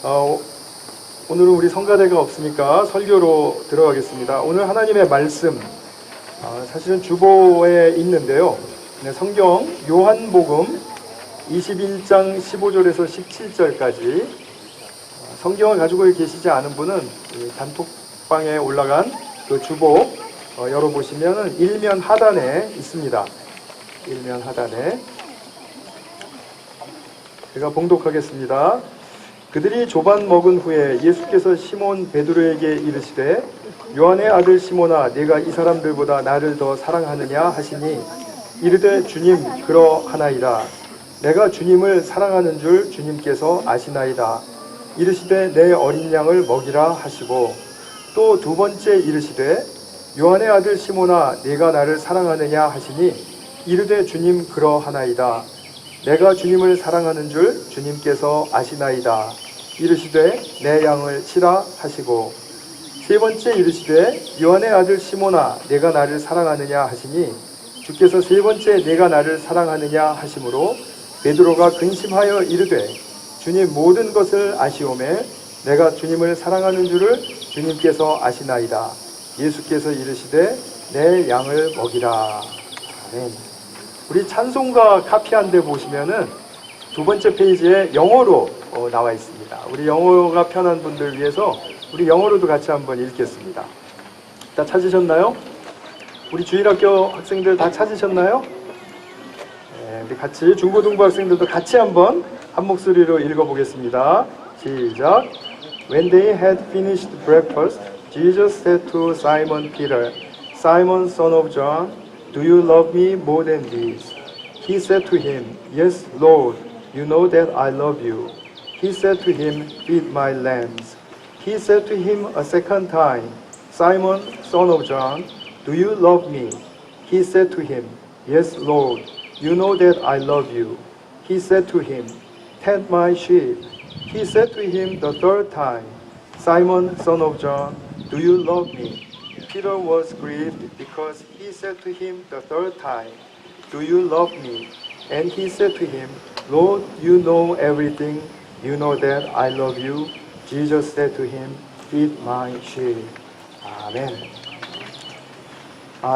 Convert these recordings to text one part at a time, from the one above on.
어, 오늘은 우리 성가대가 없으니까 설교로 들어가겠습니다. 오늘 하나님의 말씀, 사실은 주보에 있는데요. 네, 성경 요한복음 21장 15절에서 17절까지 성경을 가지고 계시지 않은 분은 단톡방에 올라간 그 주보 열어보시면 일면 하단에 있습니다. 일면 하단에 제가 봉독하겠습니다. 그들이 조반 먹은 후에 예수께서 시몬 베드로에게 이르시되 요한의 아들 시몬아 네가 이 사람들보다 나를 더 사랑하느냐 하시니 이르되 주님 그러하나이다. 내가 주님을 사랑하는 줄 주님께서 아시나이다. 이르시되 내 어린 양을 먹이라 하시고 또 두 번째 이르시되 요한의 아들 시몬아 네가 나를 사랑하느냐 하시니 이르되 주님 그러하나이다. 내가 주님을 사랑하는 줄 주님께서 아시나이다. 이르시되 내 양을 치라 하시고 세 번째 이르시되 요한의 아들 시몬아 내가 나를 사랑하느냐 하시니 주께서 세 번째 내가 나를 사랑하느냐 하시므로 베드로가 근심하여 이르되 주님 모든 것을 아시오매 내가 주님을 사랑하는 줄을 주님께서 아시나이다. 예수께서 이르시되 내 양을 먹이라. 아멘. 우리 찬송가 카피한 데 보시면은 두 번째 페이지에 영어로 나와 있습니다. 우리 영어가 편한 분들 위해서 우리 영어로도 같이 한번 읽겠습니다. 다 찾으셨나요? 우리 주일학교 학생들 다 찾으셨나요? 네, 우리 같이 중고등부 학생들도 같이 한번 한 목소리로 읽어보겠습니다. 시작. When they had finished breakfast, Jesus said to Simon Peter, Simon, son of John, do you love me more than this? He said to him, Yes, Lord, you know that I love you. He said to him, Feed my lambs. He said to him a second time, Simon, son of John, do you love me? He said to him, Yes, Lord, you know that I love you. He said to him, Tend my sheep. He said to him the third time, Simon, son of John, do you love me? Peter was grieved because he said to him the third time, Do you love me? And he said to him, Lord, you know everything. You know that I love you. Jesus said to him, Feed my sheep. 아멘.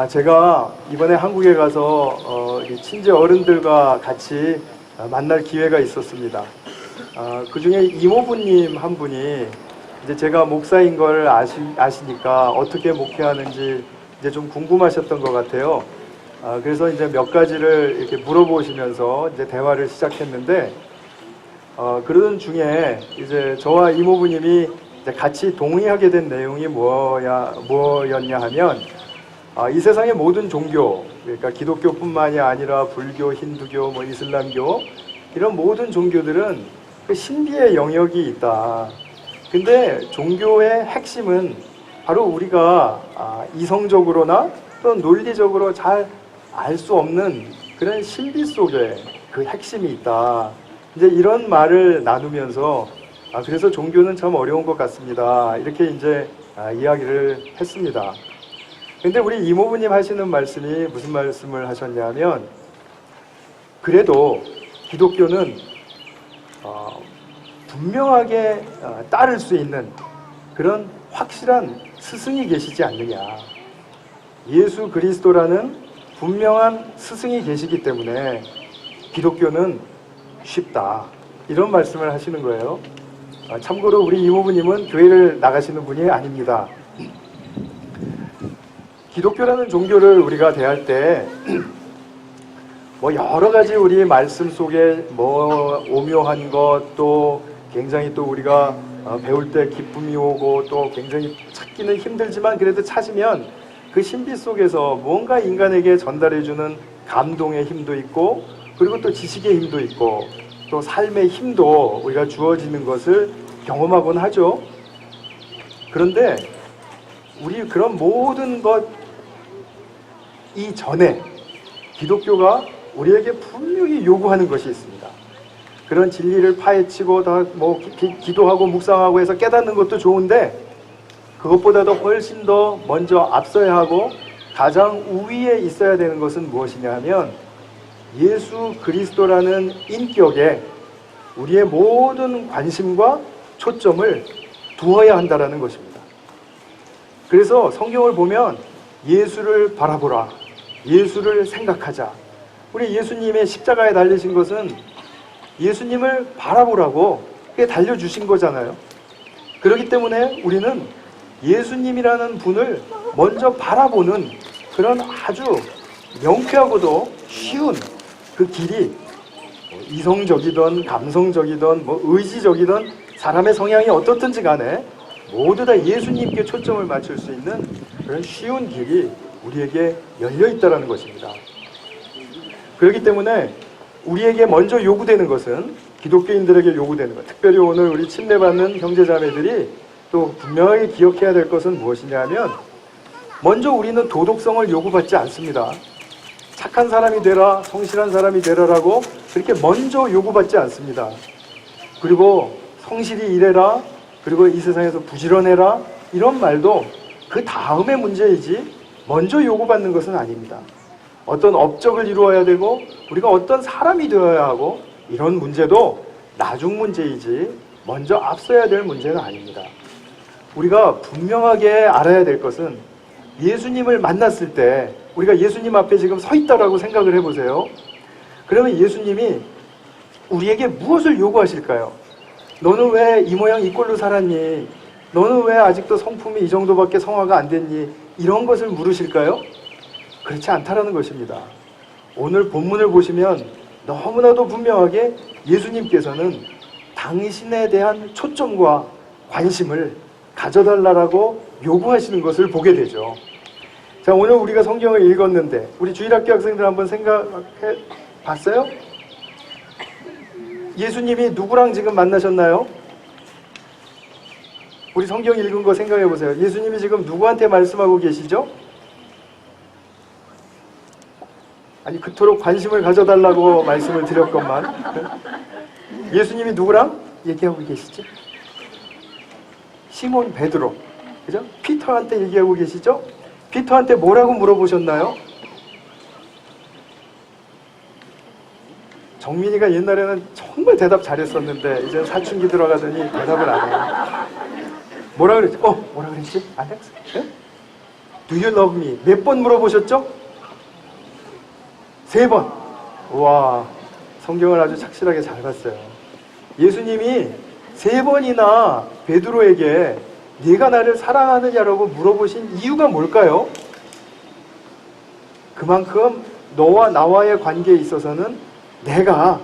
제가 이번에 한국에 가서 친지 어른들과 같이 만날 기회가 있었습니다. 그 중에 이모부님 한 분이 이제 제가 목사인 걸 아시니까 어떻게 목회하는지 이제 좀 궁금하셨던 것 같아요. 그래서 이제 몇 가지를 이렇게 물어보시면서 이제 대화를 시작했는데, 그러던 중에 이제 저와 이모부님이 이제 같이 동의하게 된 내용이 뭐였냐 하면, 이 세상의 모든 종교, 그러니까 기독교뿐만이 아니라 불교, 힌두교, 이슬람교, 이런 모든 종교들은 그 신비의 영역이 있다. 근데 종교의 핵심은 바로 우리가 이성적으로나 또는 논리적으로 잘 알 수 없는 그런 신비 속에 그 핵심이 있다. 이제 이런 말을 나누면서 그래서 종교는 참 어려운 것 같습니다. 이렇게 이제 이야기를 했습니다. 근데 우리 이모부님 하시는 말씀이 무슨 말씀을 하셨냐면, 그래도 기독교는 분명하게 따를 수 있는 그런 확실한 스승이 계시지 않느냐. 예수 그리스도라는 분명한 스승이 계시기 때문에 기독교는 쉽다. 이런 말씀을 하시는 거예요. 참고로 우리 이모부님은 교회를 나가시는 분이 아닙니다. 기독교라는 종교를 우리가 대할 때 여러 가지 우리 말씀 속에 오묘한 것, 또 굉장히 또 우리가 배울 때 기쁨이 오고 또 굉장히 찾기는 힘들지만 그래도 찾으면 그 신비 속에서 뭔가 인간에게 전달해주는 감동의 힘도 있고, 그리고 또 지식의 힘도 있고, 또 삶의 힘도 우리가 주어지는 것을 경험하곤 하죠. 그런데 우리 그런 모든 것 이전에 기독교가 우리에게 분명히 요구하는 것이 있습니다. 그런 진리를 파헤치고 다 기도하고 묵상하고 해서 깨닫는 것도 좋은데, 그것보다도 훨씬 더 먼저 앞서야 하고 가장 우위에 있어야 되는 것은 무엇이냐 하면 예수 그리스도라는 인격에 우리의 모든 관심과 초점을 두어야 한다라는 것입니다. 그래서 성경을 보면 예수를 바라보라, 예수를 생각하자. 우리 예수님의 십자가에 달리신 것은 예수님을 바라보라고 그게 달려주신 거잖아요. 그렇기 때문에 우리는 예수님이라는 분을 먼저 바라보는 그런 아주 명쾌하고도 쉬운 그 길이 이성적이든 감성적이든 의지적이든 사람의 성향이 어떻든지 간에 모두 다 예수님께 초점을 맞출 수 있는 그런 쉬운 길이 우리에게 열려 있다는 것입니다. 그렇기 때문에 우리에게 먼저 요구되는 것은, 기독교인들에게 요구되는 것, 특별히 오늘 우리 침례받는 형제자매들이 또 분명하게 기억해야 될 것은 무엇이냐 하면, 먼저 우리는 도덕성을 요구받지 않습니다. 착한 사람이 되라, 성실한 사람이 되라라고 그렇게 먼저 요구받지 않습니다. 그리고 성실히 일해라, 그리고 이 세상에서 부지런해라, 이런 말도 그 다음의 문제이지 먼저 요구받는 것은 아닙니다. 어떤 업적을 이루어야 되고 우리가 어떤 사람이 되어야 하고 이런 문제도 나중 문제이지 먼저 앞서야 될 문제는 아닙니다. 우리가 분명하게 알아야 될 것은, 예수님을 만났을 때 우리가 예수님 앞에 지금 서 있다라고 생각을 해보세요. 그러면 예수님이 우리에게 무엇을 요구하실까요? 너는 왜 이 모양 이 꼴로 살았니? 너는 왜 아직도 성품이 이 정도밖에 성화가 안 됐니? 이런 것을 물으실까요? 그렇지 않다라는 것입니다. 오늘 본문을 보시면 너무나도 분명하게 예수님께서는 당신에 대한 초점과 관심을 가져달라고 요구하시는 것을 보게 되죠. 자, 오늘 우리가 성경을 읽었는데 우리 주일학교 학생들 한번 생각해 봤어요? 예수님이 누구랑 지금 만나셨나요? 우리 성경 읽은 거 생각해 보세요. 예수님이 지금 누구한테 말씀하고 계시죠? 아니, 그토록 관심을 가져달라고 말씀을 드렸건만 예수님이 누구랑 얘기하고 계시지? 시몬 베드로, 그죠? 피터한테 얘기하고 계시죠? 피터한테 뭐라고 물어보셨나요? 정민이가 옛날에는 정말 대답 잘했었는데 이제 사춘기 들어가더니 대답을 안 해요. 뭐라 그랬지? 뭐라 그랬지? 알렉스? 네? Do you love me? 몇 번 물어보셨죠? 3번. 와, 성경을 아주 착실하게 잘 봤어요. 예수님이 3번이나 베드로에게 네가 나를 사랑하느냐라고 물어보신 이유가 뭘까요? 그만큼 너와 나와의 관계에 있어서는 내가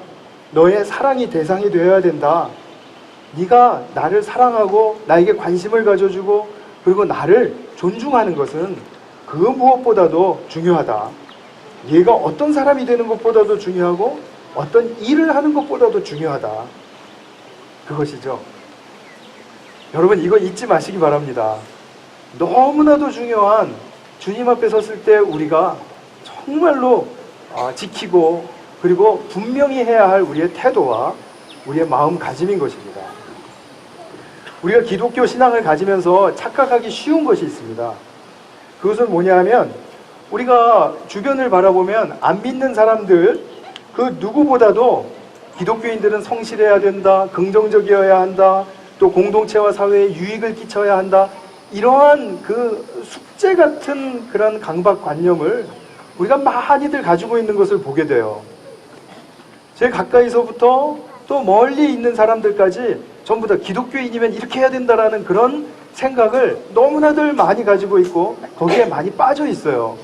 너의 사랑이 대상이 되어야 된다. 네가 나를 사랑하고 나에게 관심을 가져주고 그리고 나를 존중하는 것은 그 무엇보다도 중요하다. 얘가 어떤 사람이 되는 것보다도 중요하고 어떤 일을 하는 것보다도 중요하다. 그것이죠. 여러분, 이거 잊지 마시기 바랍니다. 너무나도 중요한 주님 앞에 섰을 때 우리가 정말로 지키고 그리고 분명히 해야 할 우리의 태도와 우리의 마음가짐인 것입니다. 우리가 기독교 신앙을 가지면서 착각하기 쉬운 것이 있습니다. 그것은 뭐냐 하면, 우리가 주변을 바라보면 안 믿는 사람들 그 누구보다도 기독교인들은 성실해야 된다, 긍정적이어야 한다, 또 공동체와 사회에 유익을 끼쳐야 한다, 이러한 그 숙제 같은 그런 강박관념을 우리가 많이들 가지고 있는 것을 보게 돼요. 제 가까이서부터 또 멀리 있는 사람들까지 전부 다 기독교인이면 이렇게 해야 된다라는 그런 생각을 너무나들 많이 가지고 있고 거기에 많이 빠져 있어요.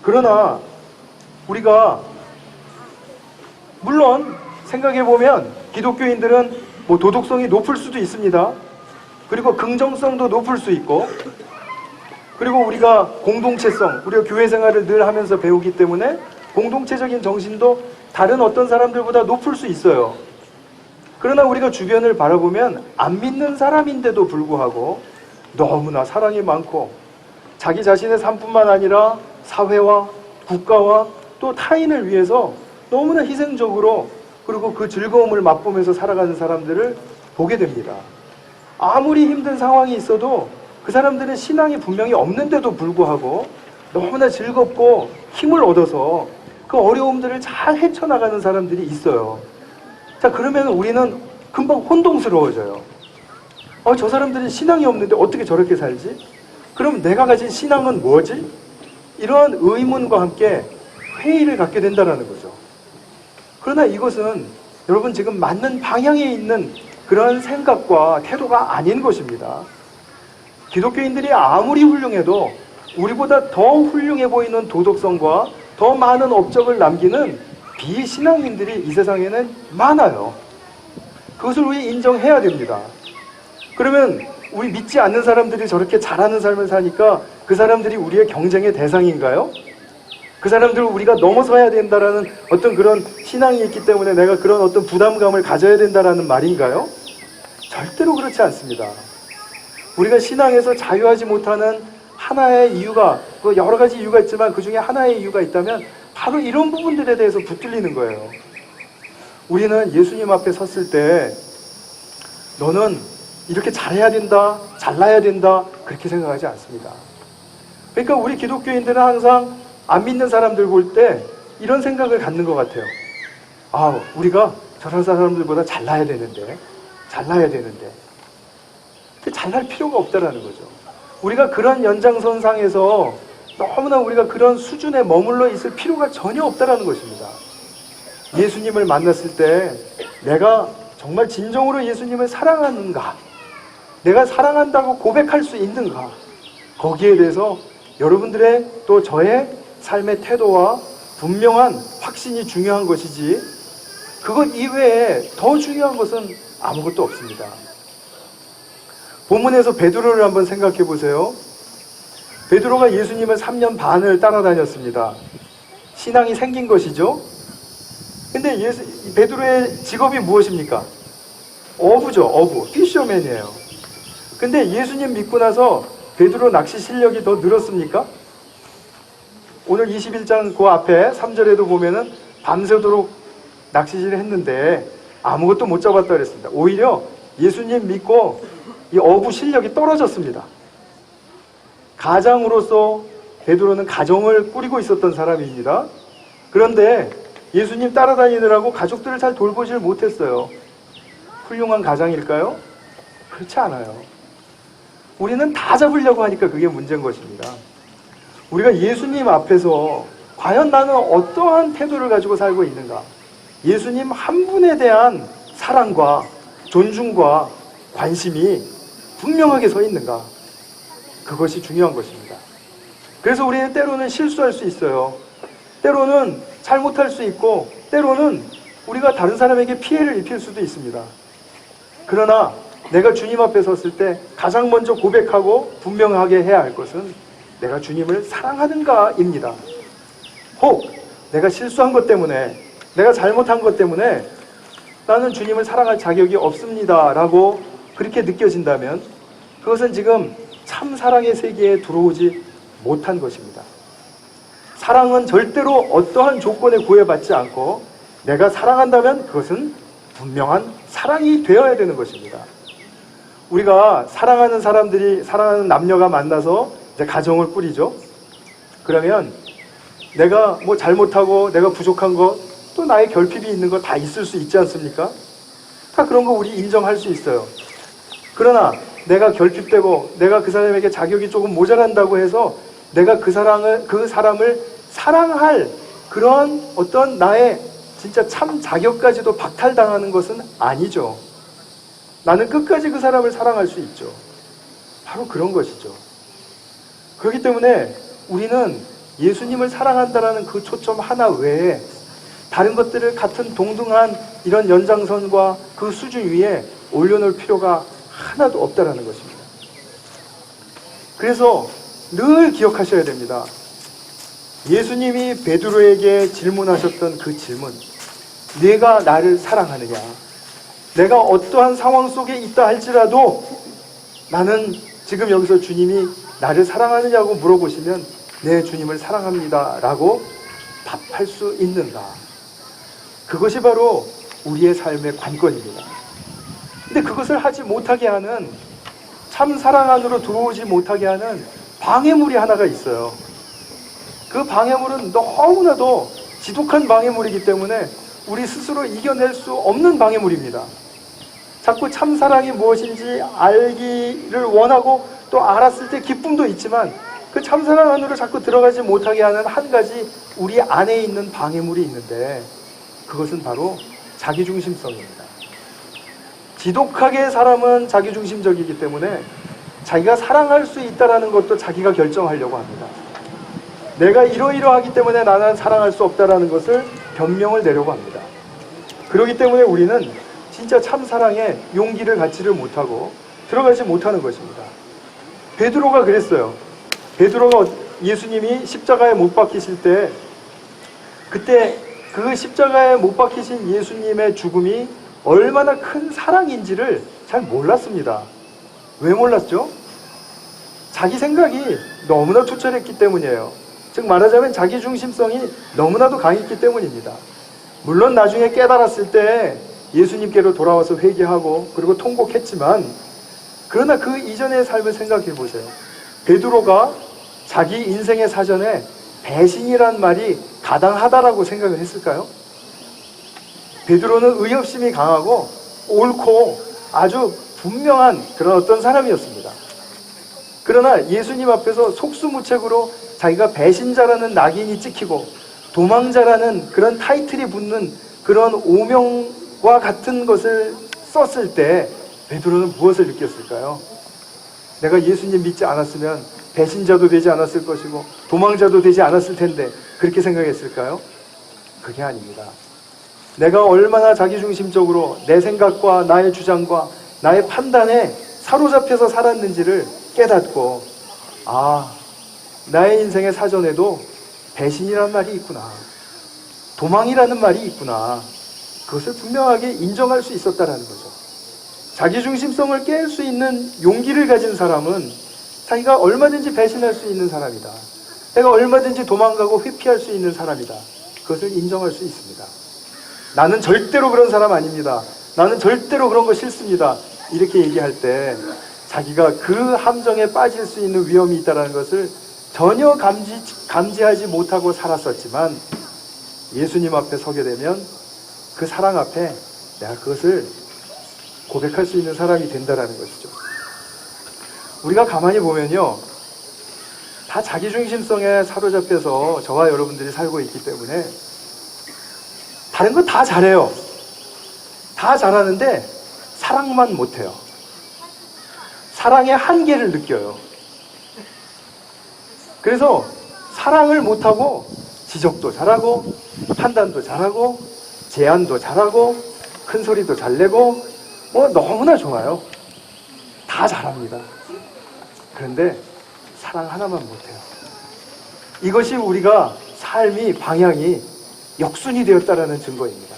그러나 우리가 물론 생각해보면 기독교인들은 도덕성이 높을 수도 있습니다. 그리고 긍정성도 높을 수 있고, 그리고 우리가 공동체성, 우리가 교회 생활을 늘 하면서 배우기 때문에 공동체적인 정신도 다른 어떤 사람들보다 높을 수 있어요. 그러나 우리가 주변을 바라보면 안 믿는 사람인데도 불구하고 너무나 사랑이 많고 자기 자신의 삶뿐만 아니라 사회와 국가와 또 타인을 위해서 너무나 희생적으로 그리고 그 즐거움을 맛보면서 살아가는 사람들을 보게 됩니다. 아무리 힘든 상황이 있어도 그 사람들은 신앙이 분명히 없는데도 불구하고 너무나 즐겁고 힘을 얻어서 그 어려움들을 잘 헤쳐나가는 사람들이 있어요. 자, 그러면 우리는 금방 혼동스러워져요. 저 사람들은 신앙이 없는데 어떻게 저렇게 살지? 그럼 내가 가진 신앙은 뭐지? 이러한 의문과 함께 회의를 갖게 된다는 거죠. 그러나 이것은 여러분 지금 맞는 방향에 있는 그런 생각과 태도가 아닌 것입니다. 기독교인들이 아무리 훌륭해도 우리보다 더 훌륭해 보이는 도덕성과 더 많은 업적을 남기는 비신앙인들이 이 세상에는 많아요. 그것을 우리 인정해야 됩니다. 그러면 우리 믿지 않는 사람들이 저렇게 잘하는 삶을 사니까 그 사람들이 우리의 경쟁의 대상인가요? 그 사람들을 우리가 넘어서야 된다라는 어떤 그런 신앙이 있기 때문에 내가 그런 어떤 부담감을 가져야 된다라는 말인가요? 절대로 그렇지 않습니다. 우리가 신앙에서 자유하지 못하는 하나의 이유가, 여러 가지 이유가 있지만 그 중에 하나의 이유가 있다면 바로 이런 부분들에 대해서 붙들리는 거예요. 우리는 예수님 앞에 섰을 때 너는 이렇게 잘해야 된다, 잘나야 된다 그렇게 생각하지 않습니다. 그러니까 우리 기독교인들은 항상 안 믿는 사람들 볼 때 이런 생각을 갖는 것 같아요. 우리가 저런 사람들보다 잘나야 되는데 잘날 필요가 없다라는 거죠. 우리가 그런 연장선상에서 너무나 우리가 그런 수준에 머물러 있을 필요가 전혀 없다라는 것입니다. 예수님을 만났을 때 내가 정말 진정으로 예수님을 사랑하는가? 내가 사랑한다고 고백할 수 있는가? 거기에 대해서 여러분들의 또 저의 삶의 태도와 분명한 확신이 중요한 것이지 그것 이외에 더 중요한 것은 아무것도 없습니다. 본문에서 베드로를 한번 생각해 보세요. 베드로가 예수님을 3년 반을 따라다녔습니다. 신앙이 생긴 것이죠. 근데 베드로의 직업이 무엇입니까? 어부죠. 어부. 피셔맨이에요. 근데 예수님 믿고 나서 베드로 낚시 실력이 더 늘었습니까? 오늘 21장 그 앞에 3절에도 보면은 밤새도록 낚시질을 했는데 아무것도 못 잡았다 그랬습니다. 오히려 예수님 믿고 이 어부 실력이 떨어졌습니다. 가장으로서 베드로는 가정을 꾸리고 있었던 사람입니다. 그런데 예수님 따라다니느라고 가족들을 잘 돌보질 못했어요. 훌륭한 가장일까요? 그렇지 않아요. 우리는 다 잡으려고 하니까 그게 문제인 것입니다. 우리가 예수님 앞에서 과연 나는 어떠한 태도를 가지고 살고 있는가? 예수님 한 분에 대한 사랑과 존중과 관심이 분명하게 서 있는가? 그것이 중요한 것입니다. 그래서 우리는 때로는 실수할 수 있어요. 때로는 잘못할 수 있고 때로는 우리가 다른 사람에게 피해를 입힐 수도 있습니다. 그러나 내가 주님 앞에 섰을 때 가장 먼저 고백하고 분명하게 해야 할 것은 내가 주님을 사랑하는가입니다. 혹 내가 실수한 것 때문에 내가 잘못한 것 때문에 나는 주님을 사랑할 자격이 없습니다 라고 그렇게 느껴진다면 그것은 지금 참 사랑의 세계에 들어오지 못한 것입니다. 사랑은 절대로 어떠한 조건에 구애받지 않고 내가 사랑한다면 그것은 분명한 사랑이 되어야 되는 것입니다. 우리가 사랑하는 사람들이 사랑하는 남녀가 만나서 이제 가정을 꾸리죠. 그러면 내가 뭐 잘못하고 내가 부족한 것 또 나의 결핍이 있는 거 다 있을 수 있지 않습니까? 다 그런 거 우리 인정할 수 있어요. 그러나 내가 결핍되고 내가 그 사람에게 자격이 조금 모자란다고 해서 내가 그 사람을 사랑할 그런 어떤 나의 진짜 참 자격까지도 박탈당하는 것은 아니죠. 나는 끝까지 그 사람을 사랑할 수 있죠. 바로 그런 것이죠. 그렇기 때문에 우리는 예수님을 사랑한다는 그 초점 하나 외에 다른 것들을 같은 동등한 이런 연장선과 그 수준 위에 올려놓을 필요가 하나도 없다라는 것입니다. 그래서 늘 기억하셔야 됩니다. 예수님이 베드로에게 질문하셨던 그 질문, 네가 나를 사랑하느냐? 내가 어떠한 상황 속에 있다 할지라도 나는 지금 여기서 주님이 나를 사랑하느냐고 물어보시면 네, 주님을 사랑합니다 라고 답할 수 있는가? 그것이 바로 우리의 삶의 관건입니다. 근데 그것을 하지 못하게 하는, 참 사랑 안으로 들어오지 못하게 하는 방해물이 하나가 있어요. 그 방해물은 너무나도 지독한 방해물이기 때문에 우리 스스로 이겨낼 수 없는 방해물입니다. 자꾸 참사랑이 무엇인지 알기를 원하고 또 알았을 때 기쁨도 있지만 그 참사랑 안으로 자꾸 들어가지 못하게 하는 한 가지 우리 안에 있는 방해물이 있는데 그것은 바로 자기중심성입니다. 지독하게 사람은 자기중심적이기 때문에 자기가 사랑할 수 있다는 것도 자기가 결정하려고 합니다. 내가 이러이러하기 때문에 나는 사랑할 수 없다는 것을 변명을 내려고 합니다. 그렇기 때문에 우리는 진짜 참사랑에 용기를 갖지를 못하고 들어가지 못하는 것입니다. 베드로가 그랬어요. 베드로가 예수님이 십자가에 못 박히실 때 그때 그 십자가에 못 박히신 예수님의 죽음이 얼마나 큰 사랑인지를 잘 몰랐습니다. 왜 몰랐죠? 자기 생각이 너무나 투철했기 때문이에요. 즉 말하자면 자기 중심성이 너무나도 강했기 때문입니다. 물론 나중에 깨달았을 때 예수님께로 돌아와서 회개하고 그리고 통곡했지만 그러나 그 이전의 삶을 생각해 보세요. 베드로가 자기 인생의 사전에 배신이란 말이 가당하다라고 생각을 했을까요? 베드로는 의협심이 강하고 옳고 아주 분명한 그런 어떤 사람이었습니다. 그러나 예수님 앞에서 속수무책으로 자기가 배신자라는 낙인이 찍히고 도망자라는 그런 타이틀이 붙는 그런 오명과 같은 것을 썼을 때 베드로는 무엇을 느꼈을까요? 내가 예수님 믿지 않았으면 배신자도 되지 않았을 것이고 도망자도 되지 않았을 텐데 그렇게 생각했을까요? 그게 아닙니다. 내가 얼마나 자기중심적으로 내 생각과 나의 주장과 나의 판단에 사로잡혀서 살았는지를 깨닫고 나의 인생의 사전에도 배신이라는 말이 있구나. 도망이라는 말이 있구나. 그것을 분명하게 인정할 수 있었다라는 거죠. 자기중심성을 깰 수 있는 용기를 가진 사람은 자기가 얼마든지 배신할 수 있는 사람이다. 내가 얼마든지 도망가고 회피할 수 있는 사람이다. 그것을 인정할 수 있습니다. 나는 절대로 그런 사람 아닙니다. 나는 절대로 그런 거 싫습니다. 이렇게 얘기할 때 자기가 그 함정에 빠질 수 있는 위험이 있다는 것을 전혀 감지하지 못하고 살았었지만 예수님 앞에 서게 되면 그 사랑 앞에 내가 그것을 고백할 수 있는 사람이 된다는 것이죠. 우리가 가만히 보면요, 다 자기중심성에 사로잡혀서 저와 여러분들이 살고 있기 때문에 다른 거 다 잘해요. 다 잘하는데 사랑만 못해요. 사랑의 한계를 느껴요. 그래서 사랑을 못하고 지적도 잘하고 판단도 잘하고 제안도 잘하고 큰 소리도 잘 내고 너무나 좋아요. 다 잘합니다. 그런데 사랑 하나만 못해요. 이것이 우리가 삶이 방향이 역순이 되었다라는 증거입니다.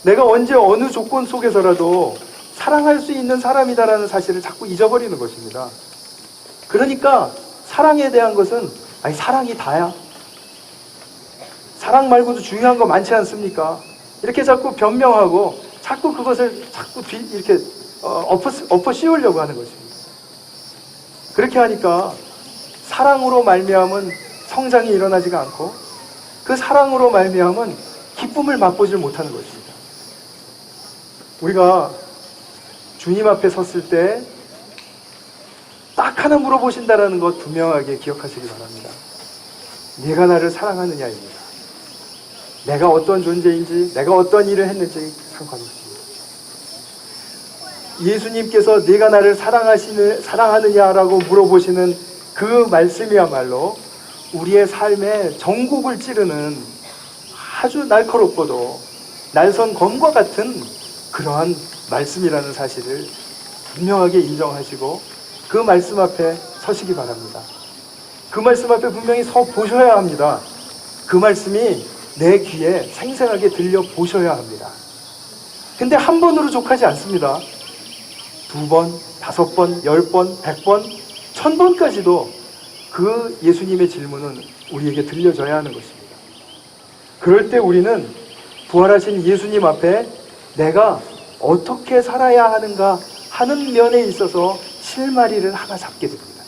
내가 언제 어느 조건 속에서라도 사랑할 수 있는 사람이다라는 사실을 자꾸 잊어버리는 것입니다. 그러니까 사랑에 대한 것은 사랑이 다야. 사랑 말고도 중요한 거 많지 않습니까? 이렇게 자꾸 변명하고 자꾸 그것을 자꾸 이렇게 엎어 씌우려고 하는 것입니다. 그렇게 하니까 사랑으로 말미암은 성장이 일어나지가 않고 그 사랑으로 말미암은 기쁨을 맛보질 못하는 것입니다. 우리가 주님 앞에 섰을 때 딱 하나 물어보신다라는 것 분명하게 기억하시기 바랍니다. 네가 나를 사랑하느냐입니다. 내가 어떤 존재인지 내가 어떤 일을 했는지 상관없습니다. 예수님께서 네가 나를 사랑하느냐라고 물어보시는 그 말씀이야말로 우리의 삶의 전국을 찌르는 아주 날카롭고도 날선 검과 같은 그러한 말씀이라는 사실을 분명하게 인정하시고 그 말씀 앞에 서시기 바랍니다. 그 말씀 앞에 분명히 서 보셔야 합니다. 그 말씀이 내 귀에 생생하게 들려 보셔야 합니다. 근데 한 번으로 족하지 않습니다. 2번, 5번, 10번, 100번, 1000번까지도 그 예수님의 질문은 우리에게 들려져야 하는 것입니다. 그럴 때 우리는 부활하신 예수님 앞에 내가 어떻게 살아야 하는가 하는 면에 있어서 실마리를 하나 잡게 됩니다.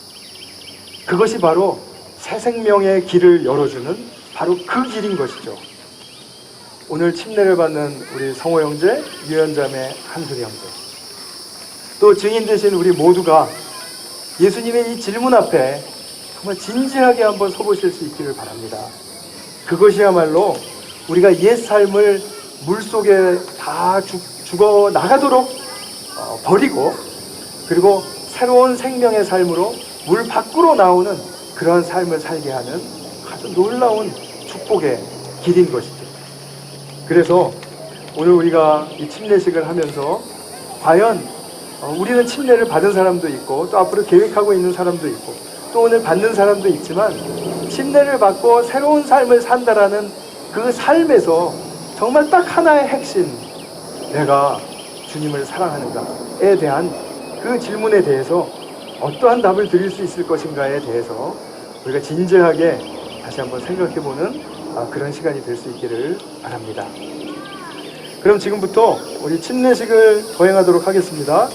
그것이 바로 새 생명의 길을 열어주는 바로 그 길인 것이죠. 오늘 침례를 받는 우리 성호 형제, 유연자매, 한솔이 형제, 또 증인 되신 우리 모두가 예수님의 이 질문 앞에 정말 진지하게 한번 서보실 수 있기를 바랍니다. 그것이야말로 우리가 옛 삶을 물속에 다 죽어 나가도록 버리고, 그리고 새로운 생명의 삶으로 물 밖으로 나오는 그런 삶을 살게 하는 아주 놀라운 축복의 길인 것이죠. 그래서 오늘 우리가 이 침례식을 하면서 과연 우리는 침례를 받은 사람도 있고, 또 앞으로 계획하고 있는 사람도 있고, 또 오늘 받는 사람도 있지만, 침례를 받고 새로운 삶을 산다라는 그 삶에서 정말 딱 하나의 핵심, 내가 주님을 사랑하는가에 대한 그 질문에 대해서 어떠한 답을 드릴 수 있을 것인가에 대해서 우리가 진지하게 다시 한번 생각해보는 그런 시간이 될 수 있기를 바랍니다. 그럼 지금부터 우리 침례식을 거행하도록 하겠습니다.